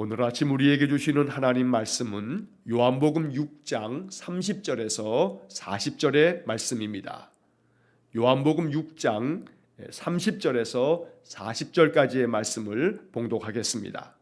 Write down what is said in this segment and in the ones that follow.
오늘 아침 우리에게 주시는 하나님 말씀은 요한복음 6장 30절에서 40절의 말씀입니다. 요한복음 6장 30절에서 40절까지의 말씀을 봉독하겠습니다.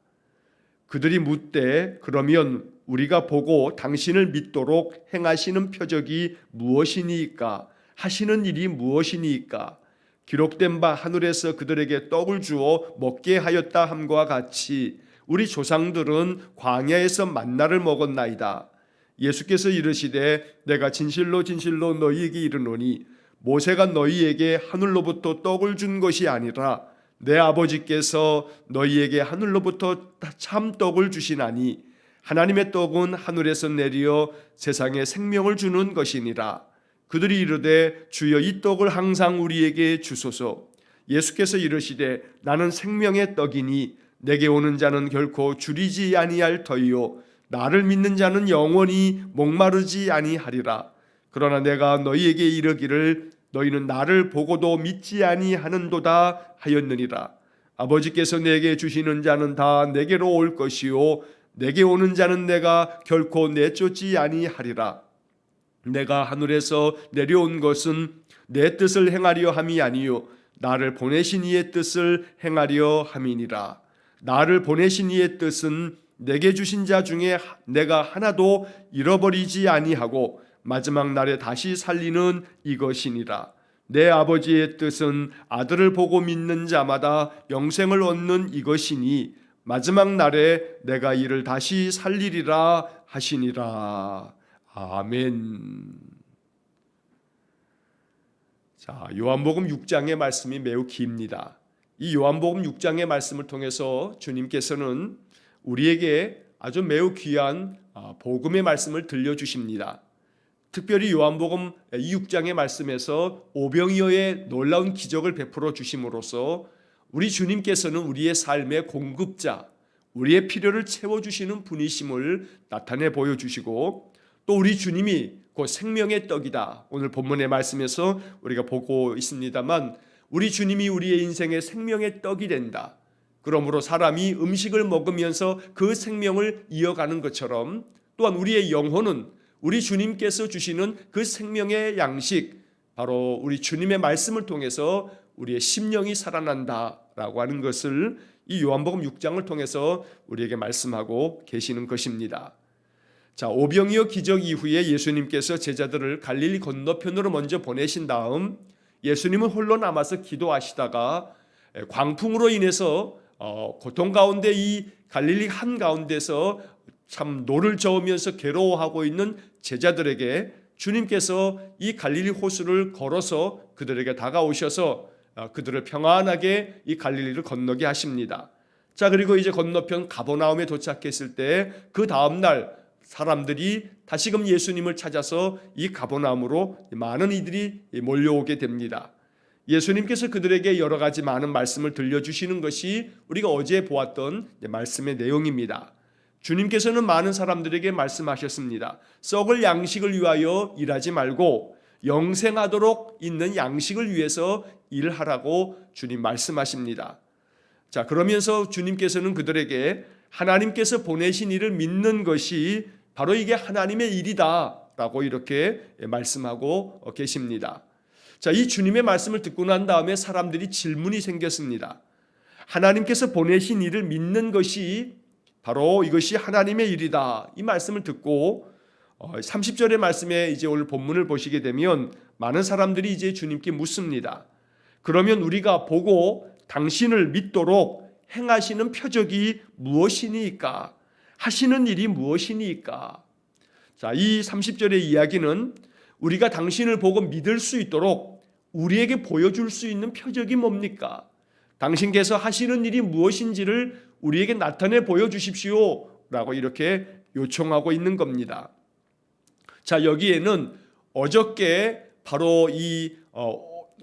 그들이 묻되 그러면 우리가 보고 당신을 믿도록 행하시는 표적이 무엇이니이까? 하시는 일이 무엇이니이까? 기록된 바 하늘에서 그들에게 떡을 주어 먹게 하였다 함과 같이 우리 조상들은 광야에서 만나를 먹었나이다. 예수께서 이르시되 내가 진실로 진실로 너희에게 이르노니 모세가 너희에게 하늘로부터 떡을 준 것이 아니라 내 아버지께서 너희에게 하늘로부터 참 떡을 주시나니 하나님의 떡은 하늘에서 내려 세상에 생명을 주는 것이니라. 그들이 이르되 주여 이 떡을 항상 우리에게 주소서. 예수께서 이르시되 나는 생명의 떡이니 내게 오는 자는 결코 줄이지 아니할 터이요 나를 믿는 자는 영원히 목마르지 아니하리라. 그러나 내가 너희에게 이르기를 너희는 나를 보고도 믿지 아니하는도다 하였느니라. 아버지께서 내게 주시는 자는 다 내게로 올 것이요 내게 오는 자는 내가 결코 내쫓지 아니하리라. 내가 하늘에서 내려온 것은 내 뜻을 행하려 함이 아니요 나를 보내신 이의 뜻을 행하려 함이니라. 나를 보내신 이의 뜻은 내게 주신 자 중에 내가 하나도 잃어버리지 아니하고 마지막 날에 다시 살리는 이것이니라. 내 아버지의 뜻은 아들을 보고 믿는 자마다 영생을 얻는 이것이니 마지막 날에 내가 이를 다시 살리리라 하시니라. 아멘. 자, 요한복음 6장의 말씀이 매우 깁니다. 이 요한복음 6장의 말씀을 통해서 주님께서는 우리에게 아주 매우 귀한 복음의 말씀을 들려주십니다. 특별히 요한복음 6장의 말씀에서 오병이어의 놀라운 기적을 베풀어 주심으로써 우리 주님께서는 우리의 삶의 공급자, 우리의 필요를 채워주시는 분이심을 나타내 보여주시고 또 우리 주님이 곧 생명의 떡이다. 오늘 본문의 말씀에서 우리가 보고 있습니다만 우리 주님이 우리의 인생의 생명의 떡이 된다. 그러므로 사람이 음식을 먹으면서 그 생명을 이어가는 것처럼 또한 우리의 영혼은 우리 주님께서 주시는 그 생명의 양식, 바로 우리 주님의 말씀을 통해서 우리의 심령이 살아난다라고 하는 것을 이 요한복음 6장을 통해서 우리에게 말씀하고 계시는 것입니다. 자, 오병이어 기적 이후에 예수님께서 제자들을 갈릴리 건너편으로 먼저 보내신 다음 예수님은 홀로 남아서 기도하시다가 광풍으로 인해서 고통 가운데 이 갈릴리 한가운데서 참 노를 저으면서 괴로워하고 있는 제자들에게 주님께서 이 갈릴리 호수를 걸어서 그들에게 다가오셔서 그들을 평안하게 이 갈릴리를 건너게 하십니다. 자, 그리고 이제 건너편 가버나움에 도착했을 때 그 다음날 사람들이 다시금 예수님을 찾아서 이 가버나움으로 많은 이들이 몰려오게 됩니다. 예수님께서 그들에게 여러 가지 많은 말씀을 들려주시는 것이 우리가 어제 보았던 말씀의 내용입니다. 주님께서는 많은 사람들에게 말씀하셨습니다. 썩을 양식을 위하여 일하지 말고 영생하도록 있는 양식을 위해서 일하라고 주님 말씀하십니다. 자, 그러면서 주님께서는 그들에게 하나님께서 보내신 일을 믿는 것이 바로 이게 하나님의 일이다라고 이렇게 말씀하고 계십니다. 자, 이 주님의 말씀을 듣고 난 다음에 사람들이 질문이 생겼습니다. 하나님께서 보내신 일을 믿는 것이 바로 이것이 하나님의 일이다. 이 말씀을 듣고 30절의 말씀에 이제 오늘 본문을 보시게 되면 많은 사람들이 이제 주님께 묻습니다. 그러면 우리가 보고 당신을 믿도록 행하시는 표적이 무엇이니까? 하시는 일이 무엇이니까? 자, 이 30절의 이야기는 우리가 당신을 보고 믿을 수 있도록 우리에게 보여줄 수 있는 표적이 뭡니까? 당신께서 하시는 일이 무엇인지를 우리에게 나타내 보여주십시오 라고 이렇게 요청하고 있는 겁니다. 자, 여기에는 어저께 바로 이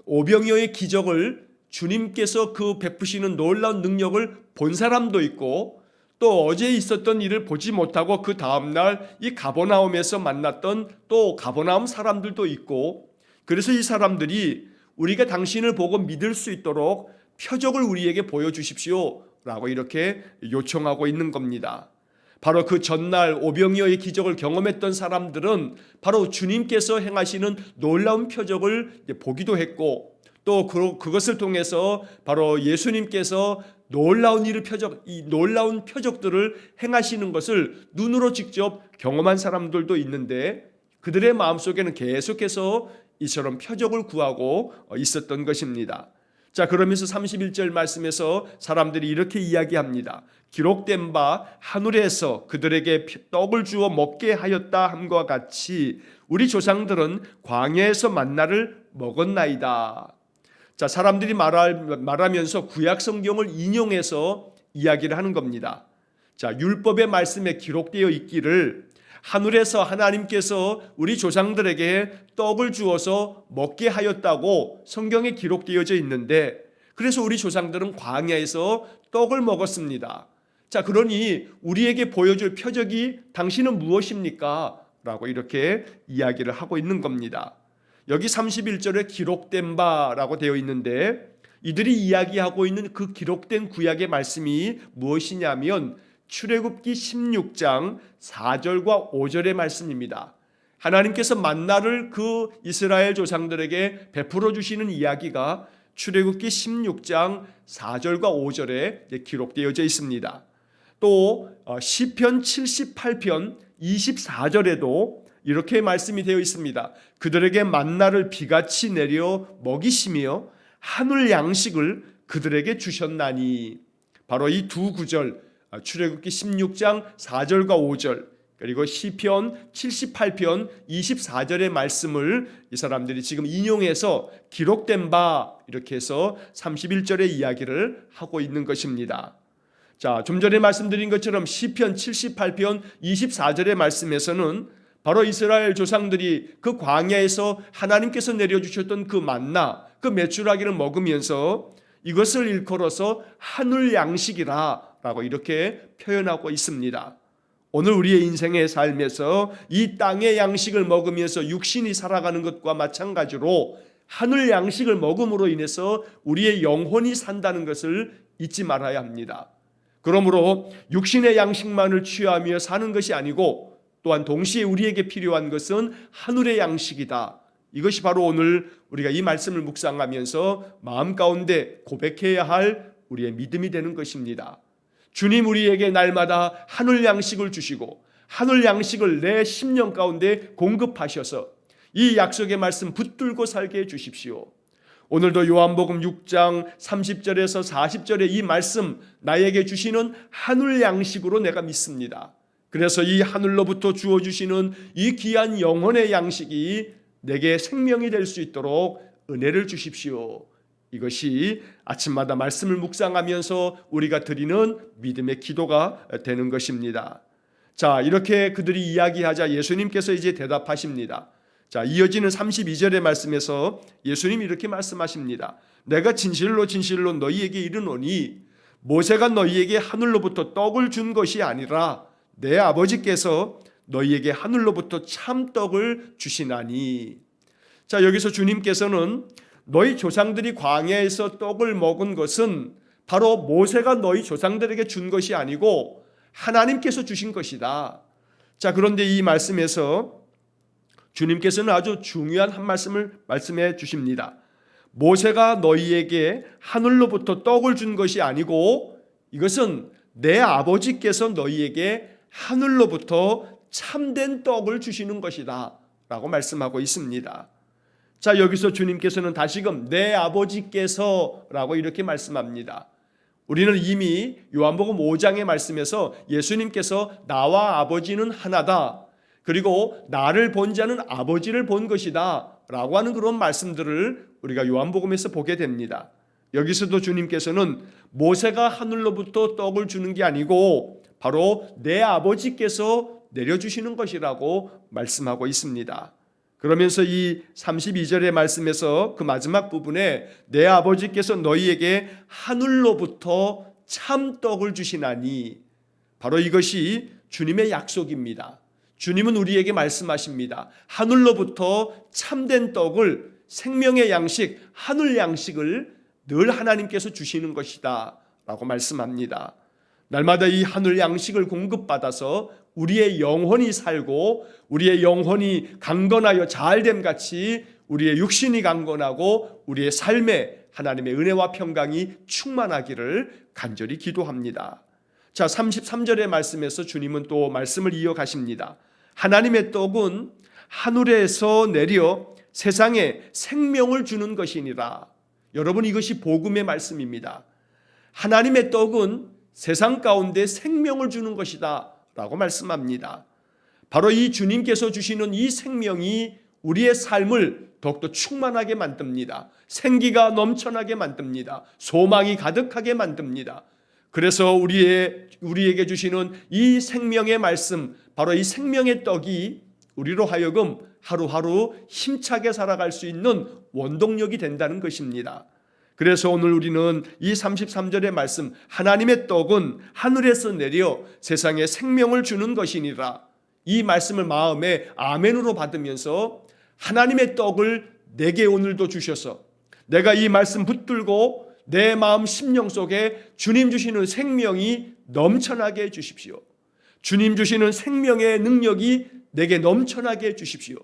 오병이어의 기적을 주님께서 그 베푸시는 놀라운 능력을 본 사람도 있고 또 어제 있었던 일을 보지 못하고 그 다음날 이 가버나움에서 만났던 또 가버나움 사람들도 있고 그래서 이 사람들이 우리가 당신을 보고 믿을 수 있도록 표적을 우리에게 보여주십시오 라고 이렇게 요청하고 있는 겁니다. 바로 그 전날 오병이어의 기적을 경험했던 사람들은 바로 주님께서 행하시는 놀라운 표적을 보기도 했고, 또 그것을 통해서 바로 예수님께서 이 놀라운 표적들을 행하시는 것을 눈으로 직접 경험한 사람들도 있는데, 그들의 마음속에는 계속해서 이처럼 표적을 구하고 있었던 것입니다. 자, 그러면서 31절 말씀에서 사람들이 이렇게 이야기합니다. 기록된 바 하늘에서 그들에게 떡을 주어 먹게 하였다 함과 같이 우리 조상들은 광야에서 만나를 먹었나이다. 자, 사람들이 말하면서 구약 성경을 인용해서 이야기를 하는 겁니다. 자, 율법의 말씀에 기록되어 있기를 하늘에서 하나님께서 우리 조상들에게 떡을 주어서 먹게 하였다고 성경에 기록되어져 있는데, 그래서 우리 조상들은 광야에서 떡을 먹었습니다. 자, 그러니 우리에게 보여줄 표적이 당신은 무엇입니까? 라고 이렇게 이야기를 하고 있는 겁니다. 여기 31절에 기록된 바라고 되어 있는데, 이들이 이야기하고 있는 그 기록된 구약의 말씀이 무엇이냐면 출애굽기 16장 4절과 5절의 말씀입니다. 하나님께서 만나를 그 이스라엘 조상들에게 베풀어 주시는 이야기가 출애굽기 16장 4절과 5절에 기록되어져 있습니다. 또 시편 78편 24절에도 이렇게 말씀이 되어 있습니다. 그들에게 만나를 비같이 내려 먹이시며 하늘 양식을 그들에게 주셨나니. 바로 이 두 구절, 출애굽기 16장 4절과 5절, 그리고 시편 78편 24절의 말씀을 이 사람들이 지금 인용해서 기록된 바 이렇게 해서 31절의 이야기를 하고 있는 것입니다. 자, 좀 전에 말씀드린 것처럼 시편 78편 24절의 말씀에서는 바로 이스라엘 조상들이 그 광야에서 하나님께서 내려주셨던 그 만나, 그 메추라기를 먹으면서 이것을 일컬어서 하늘 양식이라 라고 이렇게 표현하고 있습니다. 오늘 우리의 인생의 삶에서 이 땅의 양식을 먹으면서 육신이 살아가는 것과 마찬가지로 하늘 양식을 먹음으로 인해서 우리의 영혼이 산다는 것을 잊지 말아야 합니다. 그러므로 육신의 양식만을 취하며 사는 것이 아니고 또한 동시에 우리에게 필요한 것은 하늘의 양식이다. 이것이 바로 오늘 우리가 이 말씀을 묵상하면서 마음 가운데 고백해야 할 우리의 믿음이 되는 것입니다. 주님 우리에게 날마다 하늘 양식을 주시고 하늘 양식을 내 심령 가운데 공급하셔서 이 약속의 말씀 붙들고 살게 해 주십시오. 오늘도 요한복음 6장 30절에서 40절의 이 말씀 나에게 주시는 하늘 양식으로 내가 믿습니다. 그래서 이 하늘로부터 주어주시는 이 귀한 영혼의 양식이 내게 생명이 될 수 있도록 은혜를 주십시오. 이것이 아침마다 말씀을 묵상하면서 우리가 드리는 믿음의 기도가 되는 것입니다. 자, 이렇게 그들이 이야기하자 예수님께서 이제 대답하십니다. 자, 이어지는 32절의 말씀에서 예수님이 이렇게 말씀하십니다. 내가 진실로 진실로 너희에게 이르노니 모세가 너희에게 하늘로부터 떡을 준 것이 아니라 내 아버지께서 너희에게 하늘로부터 참떡을 주시나니. 자, 여기서 주님께서는 너희 조상들이 광야에서 떡을 먹은 것은 바로 모세가 너희 조상들에게 준 것이 아니고 하나님께서 주신 것이다. 자, 그런데 이 말씀에서 주님께서는 아주 중요한 한 말씀을 말씀해 주십니다. 모세가 너희에게 하늘로부터 떡을 준 것이 아니고 이것은 내 아버지께서 너희에게 하늘로부터 참된 떡을 주시는 것이다 라고 말씀하고 있습니다. 자, 여기서 주님께서는 다시금 내 아버지께서 라고 이렇게 말씀합니다. 우리는 이미 요한복음 5장의 말씀에서 예수님께서 나와 아버지는 하나다, 그리고 나를 본 자는 아버지를 본 것이다 라고 하는 그런 말씀들을 우리가 요한복음에서 보게 됩니다. 여기서도 주님께서는 모세가 하늘로부터 떡을 주는 게 아니고 바로 내 아버지께서 내려주시는 것이라고 말씀하고 있습니다. 그러면서 이 32절의 말씀에서 그 마지막 부분에 내 아버지께서 너희에게 하늘로부터 참떡을 주시나니, 바로 이것이 주님의 약속입니다. 주님은 우리에게 말씀하십니다. 하늘로부터 참된 떡을, 생명의 양식, 하늘 양식을 늘 하나님께서 주시는 것이다 라고 말씀합니다. 날마다 이 하늘 양식을 공급받아서 우리의 영혼이 살고 우리의 영혼이 강건하여 잘됨 같이 우리의 육신이 강건하고 우리의 삶에 하나님의 은혜와 평강이 충만하기를 간절히 기도합니다. 자, 33절의 말씀에서 주님은 또 말씀을 이어가십니다. 하나님의 떡은 하늘에서 내려 세상에 생명을 주는 것이니라. 여러분, 이것이 복음의 말씀입니다. 하나님의 떡은 세상 가운데 생명을 주는 것이다 라고 말씀합니다. 바로 이 주님께서 주시는 이 생명이 우리의 삶을 더욱더 충만하게 만듭니다. 생기가 넘쳐나게 만듭니다. 소망이 가득하게 만듭니다. 그래서 우리에게 주시는 이 생명의 말씀, 바로 이 생명의 떡이 우리로 하여금 하루하루 힘차게 살아갈 수 있는 원동력이 된다는 것입니다. 그래서 오늘 우리는 이 33절의 말씀, 하나님의 떡은 하늘에서 내려 세상에 생명을 주는 것이니라, 이 말씀을 마음에 아멘으로 받으면서 하나님의 떡을 내게 오늘도 주셔서 내가 이 말씀 붙들고 내 마음 심령 속에 주님 주시는 생명이 넘쳐나게 해주십시오. 주님 주시는 생명의 능력이 내게 넘쳐나게 해주십시오.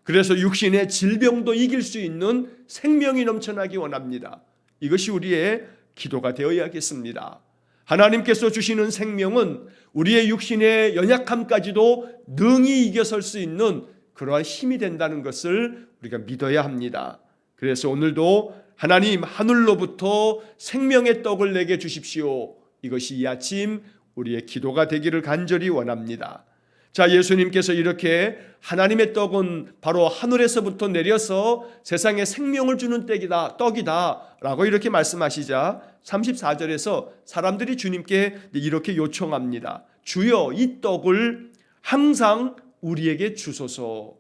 그래서 육신의 질병도 이길 수 있는 생명이 넘쳐나기 원합니다. 이것이 우리의 기도가 되어야겠습니다. 하나님께서 주시는 생명은 우리의 육신의 연약함까지도 능히 이겨설 수 있는 그러한 힘이 된다는 것을 우리가 믿어야 합니다. 그래서 오늘도 하나님, 하늘로부터 생명의 떡을 내게 주십시오. 이것이 이 아침 우리의 기도가 되기를 간절히 원합니다. 자, 예수님께서 이렇게 하나님의 떡은 바로 하늘에서부터 내려서 세상에 생명을 주는 떡이다 라고 이렇게 말씀하시자 34절에서 사람들이 주님께 이렇게 요청합니다. 주여, 이 떡을 항상 우리에게 주소서.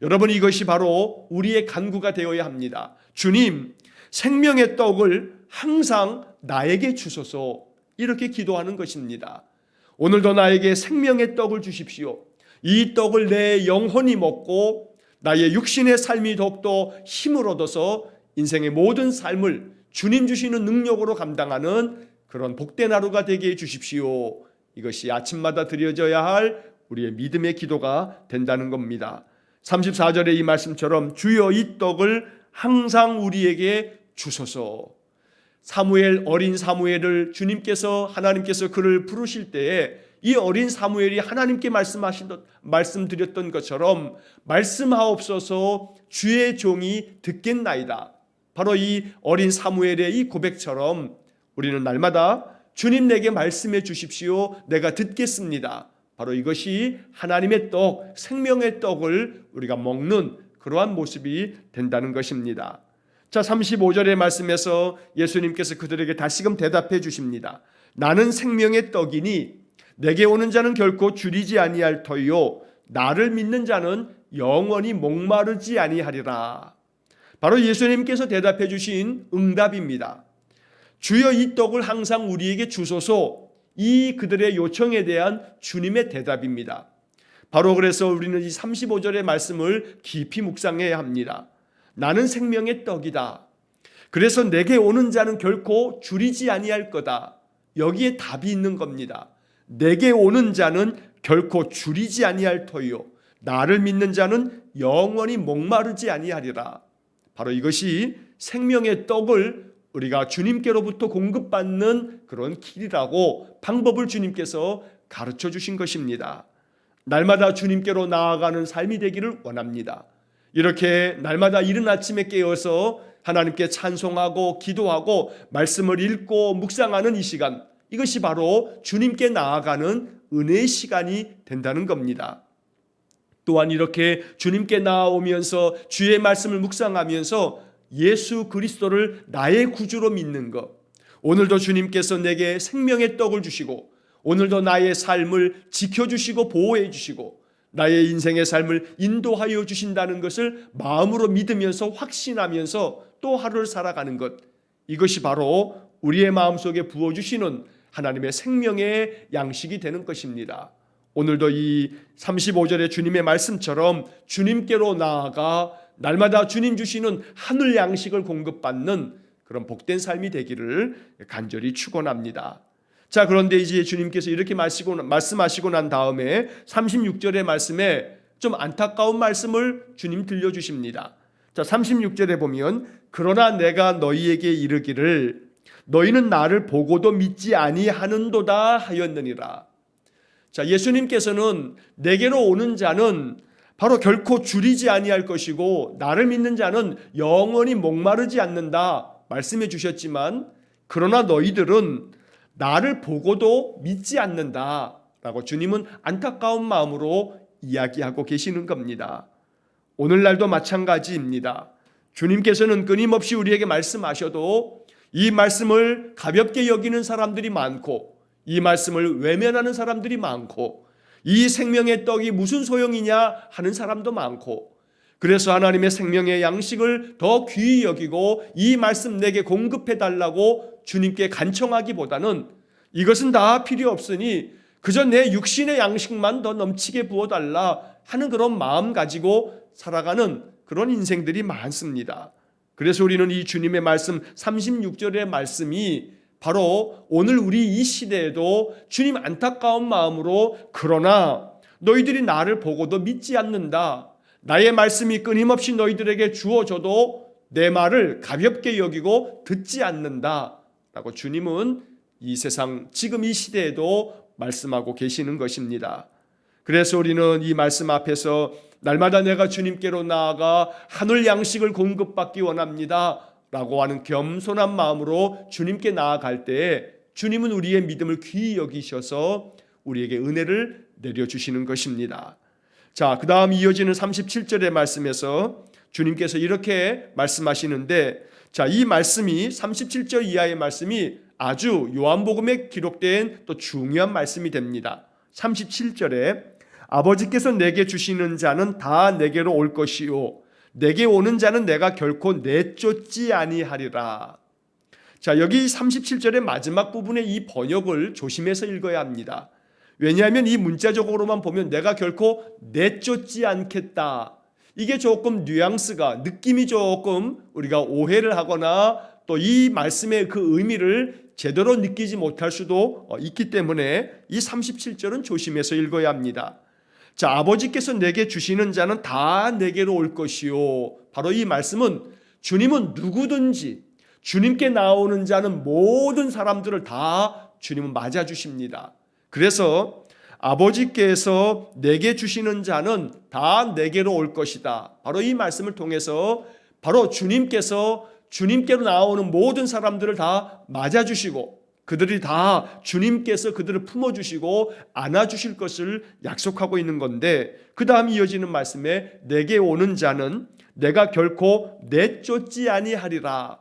여러분, 이것이 바로 우리의 간구가 되어야 합니다. 주님, 생명의 떡을 항상 나에게 주소서. 이렇게 기도하는 것입니다. 오늘도 나에게 생명의 떡을 주십시오. 이 떡을 내 영혼이 먹고 나의 육신의 삶이 더욱더 힘을 얻어서 인생의 모든 삶을 주님 주시는 능력으로 감당하는 그런 복된 하루가 되게 해주십시오. 이것이 아침마다 드려져야 할 우리의 믿음의 기도가 된다는 겁니다. 34절의 이 말씀처럼 주여, 이 떡을 항상 우리에게 주소서. 어린 사무엘을 하나님께서 그를 부르실 때에 이 어린 사무엘이 하나님께 말씀드렸던 것처럼 말씀하옵소서, 주의 종이 듣겠나이다. 바로 이 어린 사무엘의 이 고백처럼 우리는 날마다 주님, 내게 말씀해 주십시오. 내가 듣겠습니다. 바로 이것이 하나님의 떡, 생명의 떡을 우리가 먹는 그러한 모습이 된다는 것입니다. 자, 35절의 말씀에서 예수님께서 그들에게 다시금 대답해 주십니다. 나는 생명의 떡이니 내게 오는 자는 결코 줄이지 아니할 터요, 나를 믿는 자는 영원히 목마르지 아니하리라. 바로 예수님께서 대답해 주신 응답입니다. 주여, 이 떡을 항상 우리에게 주소서. 이 그들의 요청에 대한 주님의 대답입니다. 바로 그래서 우리는 이 35절의 말씀을 깊이 묵상해야 합니다. 나는 생명의 떡이다. 그래서 내게 오는 자는 결코 줄이지 아니할 거다. 여기에 답이 있는 겁니다. 내게 오는 자는 결코 줄이지 아니할 터요, 나를 믿는 자는 영원히 목마르지 아니하리라. 바로 이것이 생명의 떡을 우리가 주님께로부터 공급받는 그런 길이라고, 방법을 주님께서 가르쳐 주신 것입니다. 날마다 주님께로 나아가는 삶이 되기를 원합니다. 이렇게 날마다 이른 아침에 깨어서 하나님께 찬송하고 기도하고 말씀을 읽고 묵상하는 이 시간, 이것이 바로 주님께 나아가는 은혜의 시간이 된다는 겁니다. 또한 이렇게 주님께 나아오면서 주의 말씀을 묵상하면서 예수 그리스도를 나의 구주로 믿는 것, 오늘도 주님께서 내게 생명의 떡을 주시고 오늘도 나의 삶을 지켜주시고 보호해 주시고 나의 인생의 삶을 인도하여 주신다는 것을 마음으로 믿으면서 확신하면서 또 하루를 살아가는 것, 이것이 바로 우리의 마음속에 부어주시는 하나님의 생명의 양식이 되는 것입니다. 오늘도 이 35절의 주님의 말씀처럼 주님께로 나아가 날마다 주님 주시는 하늘 양식을 공급받는 그런 복된 삶이 되기를 간절히 축원합니다. 자, 그런데 이제 주님께서 이렇게 말씀하시고 난 다음에 36절의 말씀에 좀 안타까운 말씀을 주님 들려주십니다. 자, 36절에 보면 그러나 내가 너희에게 이르기를 너희는 나를 보고도 믿지 아니하는도다 하였느니라. 자, 예수님께서는 내게로 오는 자는 바로 결코 줄이지 아니할 것이고 나를 믿는 자는 영원히 목마르지 않는다 말씀해 주셨지만 그러나 너희들은 나를 보고도 믿지 않는다라고 주님은 안타까운 마음으로 이야기하고 계시는 겁니다. 오늘날도 마찬가지입니다. 주님께서는 끊임없이 우리에게 말씀하셔도 이 말씀을 가볍게 여기는 사람들이 많고 이 말씀을 외면하는 사람들이 많고 이 생명의 떡이 무슨 소용이냐 하는 사람도 많고 그래서 하나님의 생명의 양식을 더 귀히 여기고 이 말씀 내게 공급해 달라고 주님께 간청하기보다는 이것은 다 필요 없으니 그저 내 육신의 양식만 더 넘치게 부어달라 하는 그런 마음 가지고 살아가는 그런 인생들이 많습니다. 그래서 우리는 이 주님의 말씀 36절의 말씀이 바로 오늘 우리 이 시대에도 주님 안타까운 마음으로 그러나 너희들이 나를 보고도 믿지 않는다. 나의 말씀이 끊임없이 너희들에게 주어져도 내 말을 가볍게 여기고 듣지 않는다 라고 주님은 이 세상 지금 이 시대에도 말씀하고 계시는 것입니다. 그래서 우리는 이 말씀 앞에서 날마다 내가 주님께로 나아가 하늘 양식을 공급받기 원합니다 라고 하는 겸손한 마음으로 주님께 나아갈 때에 주님은 우리의 믿음을 귀히 여기셔서 우리에게 은혜를 내려주시는 것입니다. 자, 그 다음 이어지는 37절의 말씀에서 주님께서 이렇게 말씀하시는데 자, 이 말씀이 37절 이하의 말씀이 아주 요한복음에 기록된 또 중요한 말씀이 됩니다. 37절에 아버지께서 내게 주시는 자는 다 내게로 올 것이요 내게 오는 자는 내가 결코 내쫓지 아니하리라. 자, 여기 37절의 마지막 부분의 이 번역을 조심해서 읽어야 합니다. 왜냐하면 이 문자적으로만 보면 내가 결코 내쫓지 않겠다. 이게 조금 뉘앙스가 느낌이 조금 우리가 오해를 하거나 또 이 말씀의 그 의미를 제대로 느끼지 못할 수도 있기 때문에 이 37절은 조심해서 읽어야 합니다. 자, 아버지께서 내게 주시는 자는 다 내게로 올 것이요. 바로 이 말씀은 주님은 누구든지 주님께 나오는 자는 모든 사람들을 다 주님은 맞아주십니다. 그래서 아버지께서 내게 주시는 자는 다 내게로 올 것이다. 바로 이 말씀을 통해서 바로 주님께서 주님께로 나오는 모든 사람들을 다 맞아주시고 그들이 다 주님께서 그들을 품어주시고 안아주실 것을 약속하고 있는 건데 그 다음 이어지는 말씀에 내게 오는 자는 내가 결코 내쫓지 아니하리라.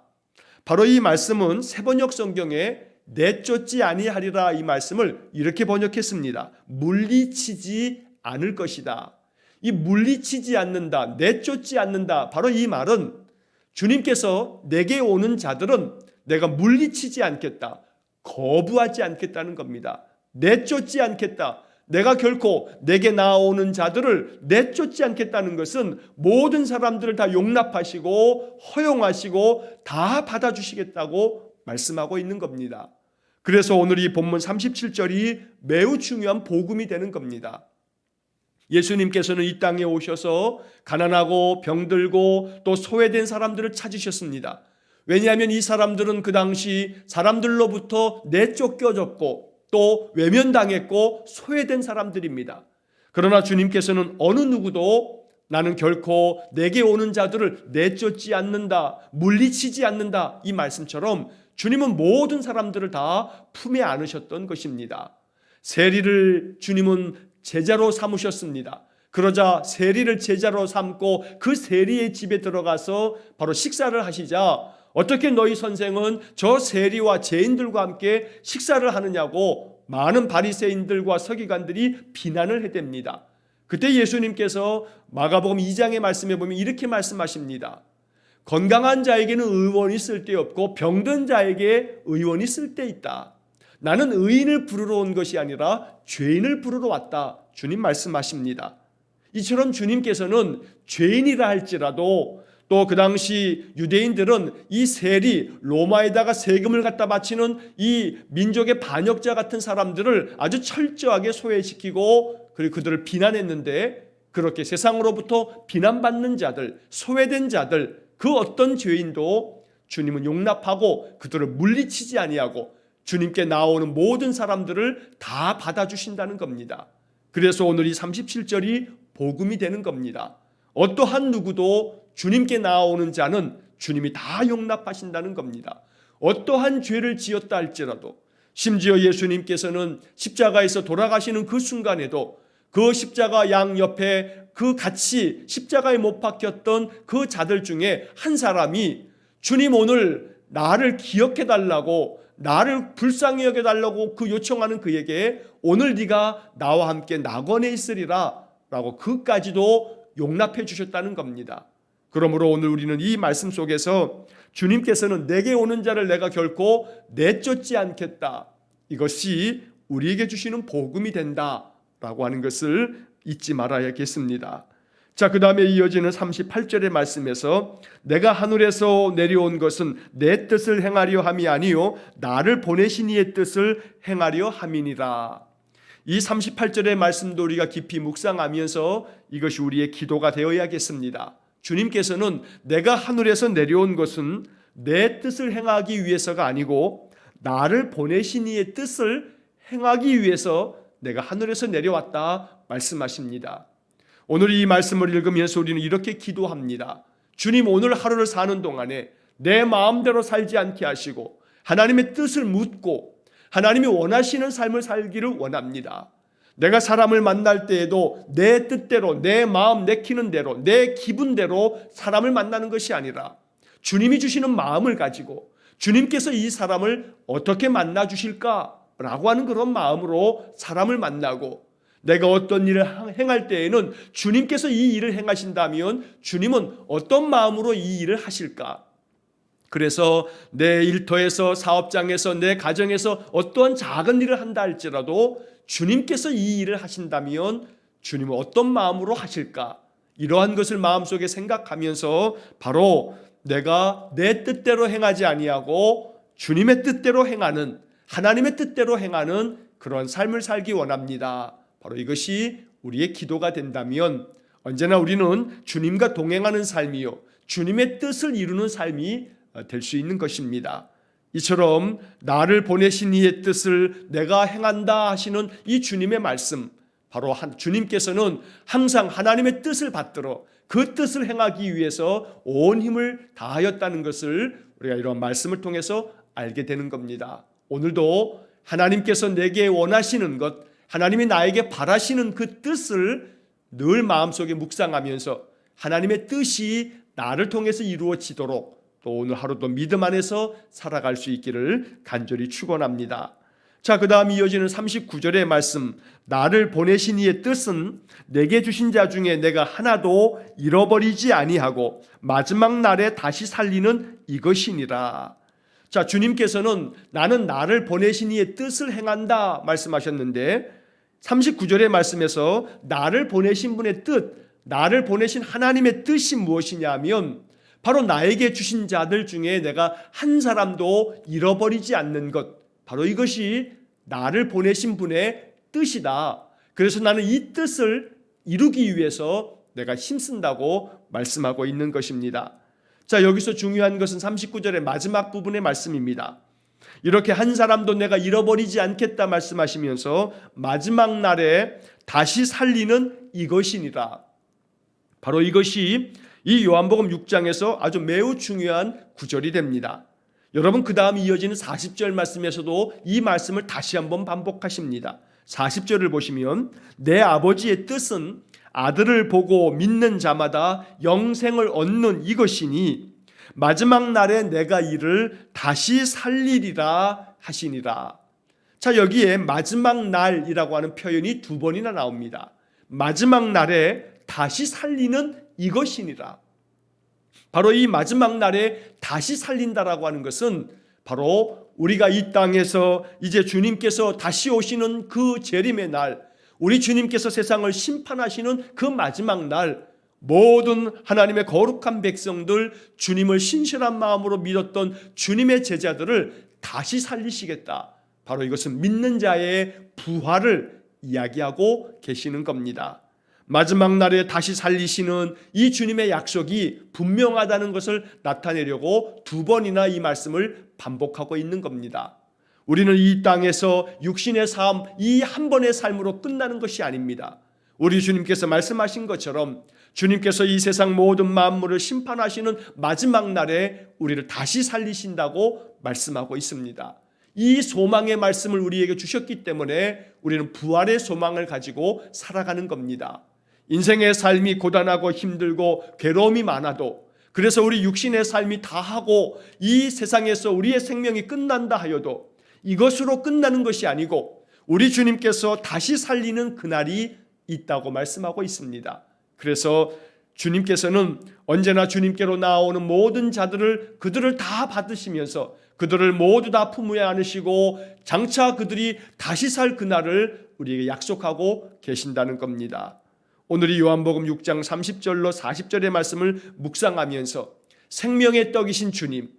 바로 이 말씀은 세번역 성경에 내쫓지 아니하리라 이 말씀을 이렇게 번역했습니다. 물리치지 않을 것이다. 이 물리치지 않는다, 내쫓지 않는다. 바로 이 말은 주님께서 내게 오는 자들은 내가 물리치지 않겠다, 거부하지 않겠다는 겁니다. 내쫓지 않겠다. 내가 결코 내게 나오는 자들을 내쫓지 않겠다는 것은 모든 사람들을 다 용납하시고 허용하시고 다 받아주시겠다고 말씀하고 있는 겁니다. 그래서 오늘 이 본문 37절이 매우 중요한 복음이 되는 겁니다. 예수님께서는 이 땅에 오셔서 가난하고 병들고 또 소외된 사람들을 찾으셨습니다. 왜냐하면 이 사람들은 그 당시 사람들로부터 내쫓겨졌고 또 외면당했고 소외된 사람들입니다. 그러나 주님께서는 어느 누구도 나는 결코 내게 오는 자들을 내쫓지 않는다, 물리치지 않는다 이 말씀처럼 주님은 모든 사람들을 다 품에 안으셨던 것입니다. 세리를 주님은 제자로 삼으셨습니다. 그러자 세리를 제자로 삼고 그 세리의 집에 들어가서 바로 식사를 하시자 어떻게 너희 선생은 저 세리와 죄인들과 함께 식사를 하느냐고 많은 바리새인들과 서기관들이 비난을 해댑니다. 그때 예수님께서 마가복음 2장의 말씀에 보면 이렇게 말씀하십니다. 건강한 자에게는 의원이 쓸데없고 병든 자에게 의원이 쓸데있다. 나는 의인을 부르러 온 것이 아니라 죄인을 부르러 왔다. 주님 말씀하십니다. 이처럼 주님께서는 죄인이라 할지라도 또 그 당시 유대인들은 이 세리, 로마에다가 세금을 갖다 바치는 이 민족의 반역자 같은 사람들을 아주 철저하게 소외시키고 그리고 그들을 비난했는데, 그렇게 세상으로부터 비난받는 자들, 소외된 자들, 그 어떤 죄인도 주님은 용납하고 그들을 물리치지 아니하고 주님께 나오는 모든 사람들을 다 받아주신다는 겁니다. 그래서 오늘 이 37절이 복음이 되는 겁니다. 어떠한 누구도 주님께 나오는 자는 주님이 다 용납하신다는 겁니다. 어떠한 죄를 지었다 할지라도, 심지어 예수님께서는 십자가에서 돌아가시는 그 순간에도 그 십자가 양 옆에 그 같이 십자가에 못 박혔던 그 자들 중에 한 사람이 주님 오늘 나를 기억해 달라고, 나를 불쌍히 여겨 달라고 그 요청하는 그에게 오늘 네가 나와 함께 낙원에 있으리라 라고 그까지도 용납해 주셨다는 겁니다. 그러므로 오늘 우리는 이 말씀 속에서 주님께서는 내게 오는 자를 내가 결코 내쫓지 않겠다, 이것이 우리에게 주시는 복음이 된다라고 하는 것을 잊지 말아야겠습니다. 자, 그 다음에 이어지는 38절의 말씀에서 내가 하늘에서 내려온 것은 내 뜻을 행하려 함이 아니요 나를 보내신 이의 뜻을 행하려 함이니라. 이 38절의 말씀도 우리가 깊이 묵상하면서 이것이 우리의 기도가 되어야겠습니다. 주님께서는 내가 하늘에서 내려온 것은 내 뜻을 행하기 위해서가 아니고 나를 보내신 이의 뜻을 행하기 위해서 내가 하늘에서 내려왔다 말씀하십니다. 오늘 이 말씀을 읽으면서 우리는 이렇게 기도합니다. 주님, 오늘 하루를 사는 동안에 내 마음대로 살지 않게 하시고 하나님의 뜻을 묻고 하나님이 원하시는 삶을 살기를 원합니다. 내가 사람을 만날 때에도 내 뜻대로, 내 마음 내키는 대로, 내 기분대로 사람을 만나는 것이 아니라 주님이 주시는 마음을 가지고 주님께서 이 사람을 어떻게 만나 주실까라고 하는 그런 마음으로 사람을 만나고, 내가 어떤 일을 행할 때에는 주님께서 이 일을 행하신다면 주님은 어떤 마음으로 이 일을 하실까? 그래서 내 일터에서, 사업장에서, 내 가정에서 어떠한 작은 일을 한다 할지라도 주님께서 이 일을 하신다면 주님은 어떤 마음으로 하실까? 이러한 것을 마음속에 생각하면서 바로 내가 내 뜻대로 행하지 아니하고 주님의 뜻대로 행하는, 하나님의 뜻대로 행하는 그런 삶을 살기 원합니다. 바로 이것이 우리의 기도가 된다면 언제나 우리는 주님과 동행하는 삶이요 주님의 뜻을 이루는 삶이 될 수 있는 것입니다. 이처럼 나를 보내신 이의 뜻을 내가 행한다 하시는 이 주님의 말씀, 바로 주님께서는 항상 하나님의 뜻을 받들어 그 뜻을 행하기 위해서 온 힘을 다하였다는 것을 우리가 이런 말씀을 통해서 알게 되는 겁니다. 오늘도 하나님께서 내게 원하시는 것, 하나님이 나에게 바라시는 그 뜻을 늘 마음속에 묵상하면서 하나님의 뜻이 나를 통해서 이루어지도록 또 오늘 하루도 믿음 안에서 살아갈 수 있기를 간절히 축원합니다. 자, 그 다음 이어지는 39절의 말씀, 나를 보내신 이의 뜻은 내게 주신 자 중에 내가 하나도 잃어버리지 아니하고 마지막 날에 다시 살리는 이것이니라. 자, 주님께서는 나는 나를 보내신 이의 뜻을 행한다 말씀하셨는데 39절의 말씀에서 나를 보내신 분의 뜻, 나를 보내신 하나님의 뜻이 무엇이냐 하면 바로 나에게 주신 자들 중에 내가 한 사람도 잃어버리지 않는 것, 바로 이것이 나를 보내신 분의 뜻이다. 그래서 나는 이 뜻을 이루기 위해서 내가 힘쓴다고 말씀하고 있는 것입니다. 자, 여기서 중요한 것은 39절의 마지막 부분의 말씀입니다. 이렇게 한 사람도 내가 잃어버리지 않겠다 말씀하시면서 마지막 날에 다시 살리는 이것이니라. 바로 이것이 이 요한복음 6장에서 아주 매우 중요한 구절이 됩니다. 여러분, 그 다음 이어지는 40절 말씀에서도 이 말씀을 다시 한번 반복하십니다. 40절을 보시면 내 아버지의 뜻은 아들을 보고 믿는 자마다 영생을 얻는 이것이니 마지막 날에 내가 이를 다시 살리리라 하시니라. 자, 여기에 마지막 날이라고 하는 표현이 두 번이나 나옵니다. 마지막 날에 다시 살리는 이것이니라. 바로 이 마지막 날에 다시 살린다라고 하는 것은 바로 우리가 이 땅에서 이제 주님께서 다시 오시는 그 재림의 날, 우리 주님께서 세상을 심판하시는 그 마지막 날, 모든 하나님의 거룩한 백성들, 주님을 신실한 마음으로 믿었던 주님의 제자들을 다시 살리시겠다. 바로 이것은 믿는 자의 부활을 이야기하고 계시는 겁니다. 마지막 날에 다시 살리시는 이 주님의 약속이 분명하다는 것을 나타내려고 두 번이나 이 말씀을 반복하고 있는 겁니다. 우리는 이 땅에서 육신의 삶, 이 한 번의 삶으로 끝나는 것이 아닙니다. 우리 주님께서 말씀하신 것처럼 주님께서 이 세상 모든 만물을 심판하시는 마지막 날에 우리를 다시 살리신다고 말씀하고 있습니다. 이 소망의 말씀을 우리에게 주셨기 때문에 우리는 부활의 소망을 가지고 살아가는 겁니다. 인생의 삶이 고단하고 힘들고 괴로움이 많아도, 그래서 우리 육신의 삶이 다하고 이 세상에서 우리의 생명이 끝난다 하여도 이것으로 끝나는 것이 아니고 우리 주님께서 다시 살리는 그날이 있다고 말씀하고 있습니다. 그래서 주님께서는 언제나 주님께로 나오는 모든 자들을, 그들을 다 받으시면서 그들을 모두 다 품에 안으시고 장차 그들이 다시 살 그날을 우리에게 약속하고 계신다는 겁니다. 오늘 이 요한복음 6장 30절로 40절의 말씀을 묵상하면서 생명의 떡이신 주님,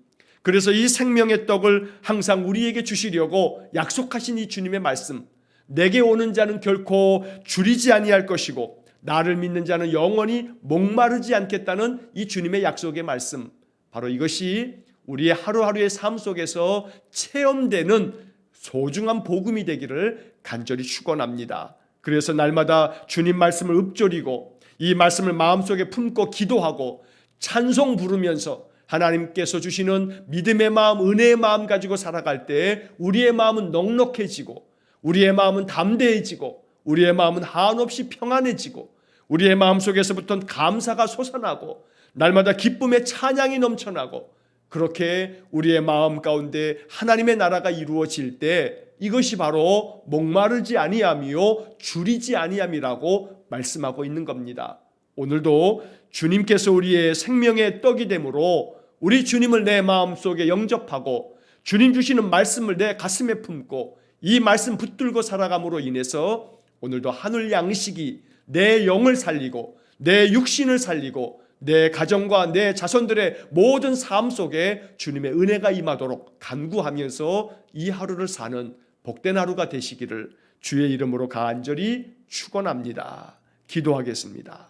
그래서 이 생명의 떡을 항상 우리에게 주시려고 약속하신 이 주님의 말씀, 내게 오는 자는 결코 줄이지 아니할 것이고 나를 믿는 자는 영원히 목마르지 않겠다는 이 주님의 약속의 말씀, 바로 이것이 우리의 하루하루의 삶 속에서 체험되는 소중한 복음이 되기를 간절히 축원합니다. 그래서 날마다 주님 말씀을 읊조리고 이 말씀을 마음속에 품고 기도하고 찬송 부르면서 하나님께서 주시는 믿음의 마음, 은혜의 마음 가지고 살아갈 때 우리의 마음은 넉넉해지고 우리의 마음은 담대해지고 우리의 마음은 한없이 평안해지고 우리의 마음속에서부터는 감사가 솟아나고 날마다 기쁨의 찬양이 넘쳐나고, 그렇게 우리의 마음 가운데 하나님의 나라가 이루어질 때 이것이 바로 목마르지 아니하며 줄이지 아니함이라고 말씀하고 있는 겁니다. 오늘도 주님께서 우리의 생명의 떡이 되므로 우리 주님을 내 마음속에 영접하고 주님 주시는 말씀을 내 가슴에 품고 이 말씀 붙들고 살아감으로 인해서 오늘도 하늘 양식이 내 영을 살리고 내 육신을 살리고 내 가정과 내 자손들의 모든 삶 속에 주님의 은혜가 임하도록 간구하면서 이 하루를 사는 복된 하루가 되시기를 주의 이름으로 간절히 축원합니다. 기도하겠습니다.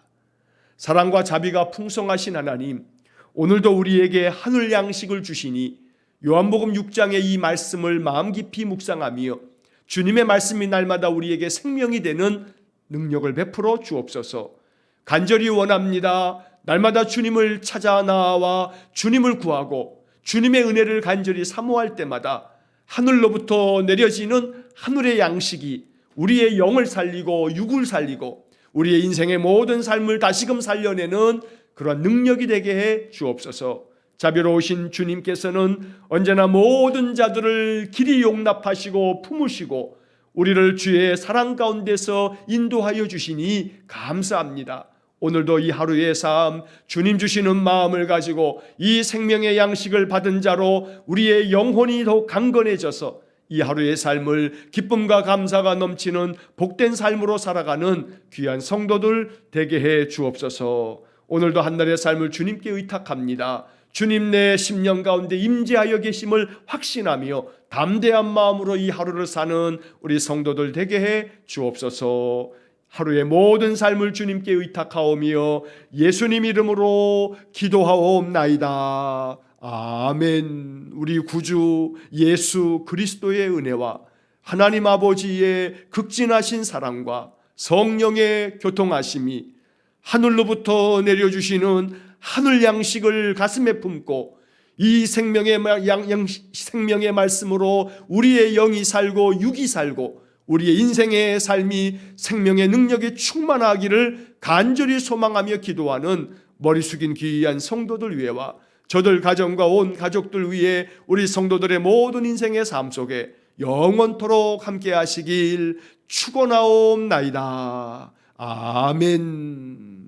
사랑과 자비가 풍성하신 하나님, 오늘도 우리에게 하늘 양식을 주시니 요한복음 6장의 이 말씀을 마음 깊이 묵상하며 주님의 말씀이 날마다 우리에게 생명이 되는 능력을 베풀어 주옵소서. 간절히 원합니다. 날마다 주님을 찾아 나와 주님을 구하고 주님의 은혜를 간절히 사모할 때마다 하늘로부터 내려지는 하늘의 양식이 우리의 영을 살리고 육을 살리고 우리의 인생의 모든 삶을 다시금 살려내는 그런 능력이 되게 해 주옵소서. 자비로우신 주님께서는 언제나 모든 자들을 길이 용납하시고 품으시고 우리를 주의 사랑 가운데서 인도하여 주시니 감사합니다. 오늘도 이 하루의 삶, 주님 주시는 마음을 가지고 이 생명의 양식을 받은 자로 우리의 영혼이 더욱 강건해져서 이 하루의 삶을 기쁨과 감사가 넘치는 복된 삶으로 살아가는 귀한 성도들 되게 해 주옵소서. 오늘도 한날의 삶을 주님께 의탁합니다. 주님 내 심령 가운데 임재하여 계심을 확신하며 담대한 마음으로 이 하루를 사는 우리 성도들 되게 해 주옵소서. 하루의 모든 삶을 주님께 의탁하오며 예수님 이름으로 기도하옵나이다. 아멘. 우리 구주 예수 그리스도의 은혜와 하나님 아버지의 극진하신 사랑과 성령의 교통하심이 하늘로부터 내려주시는 하늘 양식을 가슴에 품고 이 생명의 말씀으로 우리의 영이 살고 육이 살고 우리의 인생의 삶이 생명의 능력이 충만하기를 간절히 소망하며 기도하는 머리 숙인 귀한 성도들 위에와 저들 가정과 온 가족들 위해 우리 성도들의 모든 인생의 삶 속에 영원토록 함께 하시길 축원하옵나이다. 아멘.